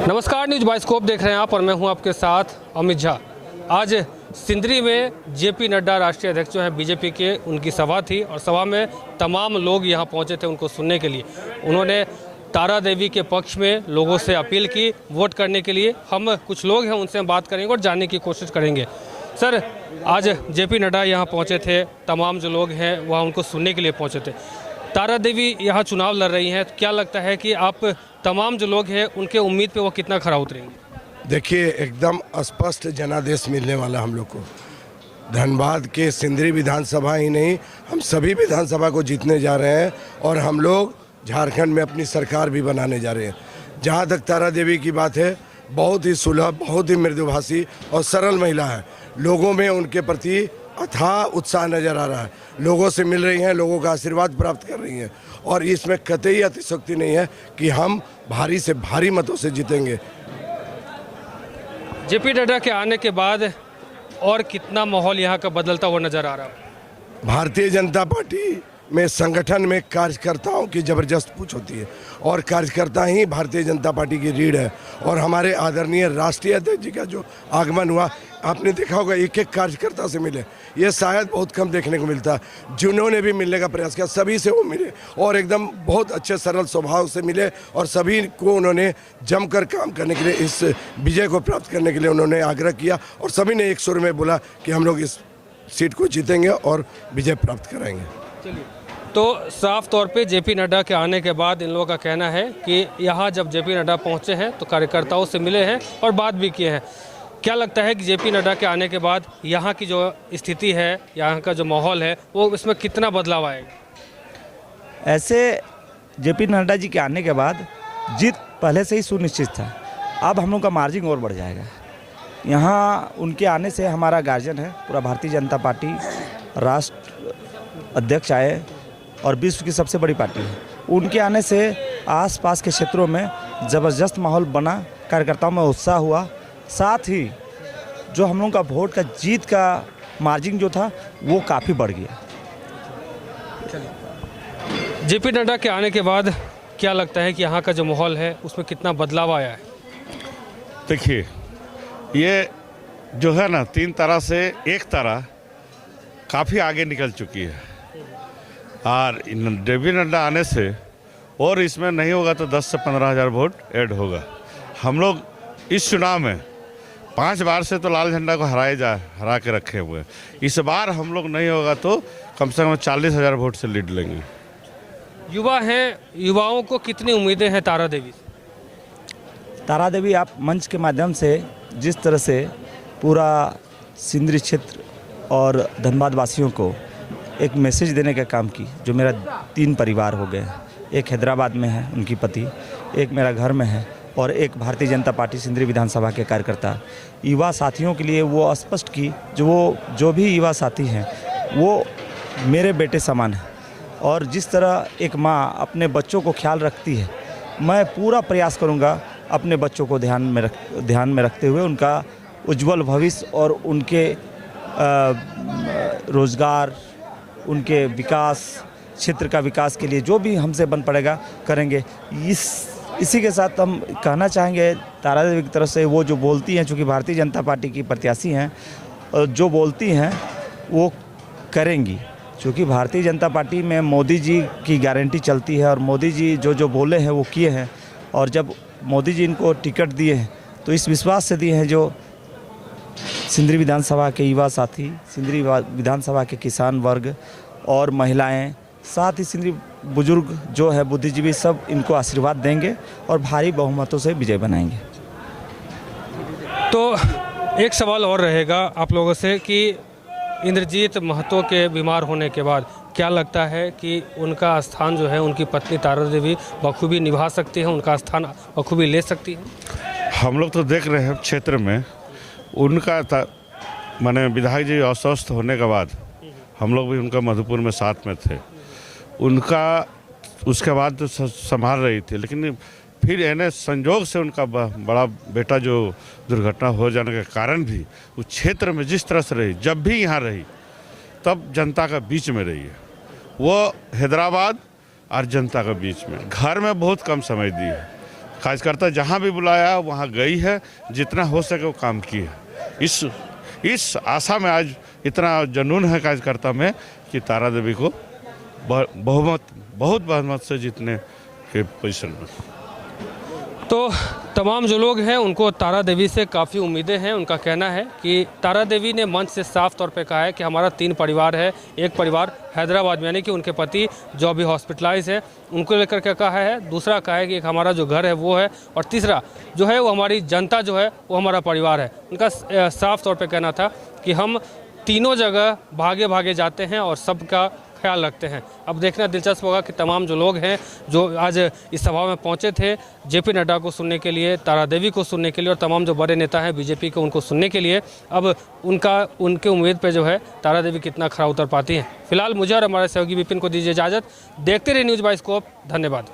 नमस्कार, news bioscope देख रहे हैं आप और मैं हूं आपके साथ अमित झा। आज सिंदरी में जेपी नड्डा राष्ट्रीय अध्यक्ष जो हैं बीजेपी के, उनकी सभा थी और सभा में तमाम लोग यहां पहुंचे थे उनको सुनने के लिए। उन्होंने तारा देवी के पक्ष में लोगों से अपील की वोट करने के लिए। हम कुछ लोग हैं उनसे हम बात करेंगे और जानने की कोशिश करेंगे। सर, आज जेपी नड्डा यहाँ पहुँचे थे, तमाम जो लोग हैं वह उनको सुनने के लिए पहुँचे थे। तारा देवी यहाँ चुनाव लड़ रही हैं, तो क्या लगता है कि आप तमाम जो लोग हैं उनके उम्मीद पे वो कितना खरा उतरेंगे? देखिए, एकदम स्पष्ट जनादेश मिलने वाला हम लोग को। धनबाद के सिंदरी विधानसभा ही नहीं, हम सभी विधानसभा को जीतने जा रहे हैं और हम लोग झारखंड में अपनी सरकार भी बनाने जा रहे हैं। जहाँ तक तारा देवी की बात है, बहुत ही सुलभ, बहुत ही मृदुभाषी और सरल महिला है। लोगों में उनके प्रति अथाह उत्साह नजर आ रहा है। लोगों से मिल रही हैं, लोगों का आशीर्वाद प्राप्त कर रही हैं और इसमें कतई अतिशयोक्ति नहीं है कि हम भारी से भारी मतों से जीतेंगे। जेपी नड्डा के आने के बाद और कितना माहौल यहाँ का बदलता हुआ नजर आ रहा है? भारतीय जनता पार्टी में संगठन में कार्यकर्ताओं की जबरदस्त पूछ होती है और कार्यकर्ता ही भारतीय जनता पार्टी की रीढ़ है। और हमारे आदरणीय राष्ट्रीय अध्यक्ष जी का जो आगमन हुआ, आपने देखा होगा एक एक कार्यकर्ता से मिले। ये शायद बहुत कम देखने को मिलता है। जिन्होंने भी मिलने का प्रयास किया सभी से वो मिले और एकदम बहुत अच्छे सरल स्वभाव से मिले और सभी को उन्होंने जमकर काम करने के लिए, इस विजय को प्राप्त करने के लिए उन्होंने आग्रह किया और सभी ने एक सुर में बोला कि हम लोग इस सीट को जीतेंगे और विजय प्राप्त कराएंगे। चलिए, तो साफ तौर पे जेपी नड्डा के आने के बाद इन लोगों का कहना है कि यहाँ जब जेपी नड्डा पहुँचे हैं तो कार्यकर्ताओं से मिले हैं और बात भी किए हैं। क्या लगता है कि जेपी नड्डा के आने के बाद यहाँ की जो स्थिति है, यहाँ का जो माहौल है, वो इसमें कितना बदलाव आएगा? ऐसे जेपी नड्डा जी के आने के बाद जीत पहले से ही सुनिश्चित था। अब हम लोग का मार्जिन और बढ़ जाएगा। यहाँ उनके आने से हमारा गार्जियन है, पूरा भारतीय जनता पार्टी, राष्ट्र अध्यक्ष आए और विश्व की सबसे बड़ी पार्टी है। उनके आने से आसपास के क्षेत्रों में ज़बरदस्त माहौल बना, कार्यकर्ताओं में उत्साह हुआ। साथ ही जो हम लोगों का वोट का जीत का मार्जिन जो था वो काफ़ी बढ़ गया। जेपी नड्डा के आने के बाद क्या लगता है कि यहाँ का जो माहौल है उसमें कितना बदलाव आया है? देखिए, ये जो है ना, तीन तरह से एक तरह काफ़ी आगे निकल चुकी है और जेपी नड्डा आने से और इसमें नहीं होगा तो 10 से 15 हज़ार वोट ऐड होगा। हम लोग इस चुनाव में 5 बार से तो लाल झंडा को हरा के रखे हुए हैं। इस बार हम लोग नहीं होगा तो कम से कम 40 हज़ार वोट से लीड लेंगे। युवा हैं, युवाओं को कितनी उम्मीदें हैं तारा देवी से? तारा देवी आप मंच के माध्यम से जिस तरह से पूरा सिंदरी क्षेत्र और धनबाद वासियों को एक मैसेज देने का काम की, जो मेरा 3 परिवार हो गए। एक हैदराबाद में है उनकी पति, एक मेरा घर में है और एक भारतीय जनता पार्टी सिंदरी विधानसभा के कार्यकर्ता। युवा साथियों के लिए वो स्पष्ट की, जो भी युवा साथी हैं वो मेरे बेटे समान हैं और जिस तरह एक माँ अपने बच्चों को ख्याल रखती है, मैं पूरा प्रयास करूँगा अपने बच्चों को ध्यान में रखते हुए उनका उज्जवल भविष्य और उनके रोज़गार, उनके विकास, क्षेत्र का विकास के लिए जो भी हमसे बन पड़ेगा करेंगे। इसी के साथ हम कहना चाहेंगे तारा देवी की तरफ से, वो जो बोलती हैं, चूँकि भारतीय जनता पार्टी की प्रत्याशी हैं, जो बोलती हैं वो करेंगी। क्योंकि भारतीय जनता पार्टी में मोदी जी की गारंटी चलती है और मोदी जी जो बोले हैं वो किए हैं। और जब मोदी जी इनको टिकट दिए हैं तो इस विश्वास से दिए हैं, जो सिंदरी विधानसभा के युवा साथी, सिंदरी विधानसभा के किसान वर्ग और महिलाएं, साथ ही सिंदरी बुजुर्ग जो है, बुद्धिजीवी, सब इनको आशीर्वाद देंगे और भारी बहुमतों से विजय बनाएंगे। तो एक सवाल और रहेगा आप लोगों से कि इंद्रजीत महतो के बीमार होने के बाद क्या लगता है कि उनका स्थान जो है उनकी पत्नी तारा देवी बखूबी निभा सकती हैं, उनका स्थान बखूबी ले सकती हैं? हम लोग तो देख रहे हैं क्षेत्र में उनका माने विधायक जी अस्वस्थ होने के बाद हम लोग भी उनका मधुपुर में साथ में थे। उनका उसके बाद तो संभाल रही थी, लेकिन फिर इन्हें संजोग से उनका बड़ा बेटा जो दुर्घटना हो जाने के कारण भी उस क्षेत्र में जिस तरह से रही, जब भी यहाँ रही तब जनता का बीच में रही है। वो हैदराबाद और जनता के बीच में, घर में बहुत कम समय दी है। कार्यकर्ता जहाँ भी बुलाया वहाँ गई है, जितना हो सके वो काम की है। इस आशा में आज इतना जुनून है कार्यकर्ता में कि तारा देवी को बहुत बहुमत से जीतने के पोजीशन में। तो तमाम जो लोग हैं उनको तारा देवी से काफ़ी उम्मीदें हैं। उनका कहना है कि तारा देवी ने मंच से साफ तौर पे कहा है कि हमारा 3 परिवार है। एक परिवार हैदराबाद में, यानी कि उनके पति जो अभी हॉस्पिटलाइज है, उनको लेकर के कहा है। दूसरा कहा है कि एक हमारा जो घर है वो है, और तीसरा जो है वो हमारी जनता जो है वो हमारा परिवार है। उनका साफ तौर पर कहना था कि हम तीनों जगह भागे भागे जाते हैं और सबका ख्याल रखते हैं। अब देखना दिलचस्प होगा कि तमाम जो लोग हैं जो आज इस सभा में पहुंचे थे जेपी नड्डा को सुनने के लिए, तारा देवी को सुनने के लिए, और तमाम जो बड़े नेता हैं बीजेपी के उनको सुनने के लिए, अब उनके उम्मीद पे जो है तारा देवी कितना खरा उतर पाती हैं। फिलहाल मुझे और हमारे सहयोगी विपिन को दीजिए इजाज़त। देखते रहिए न्यूज़ बाइस्कोप। धन्यवाद।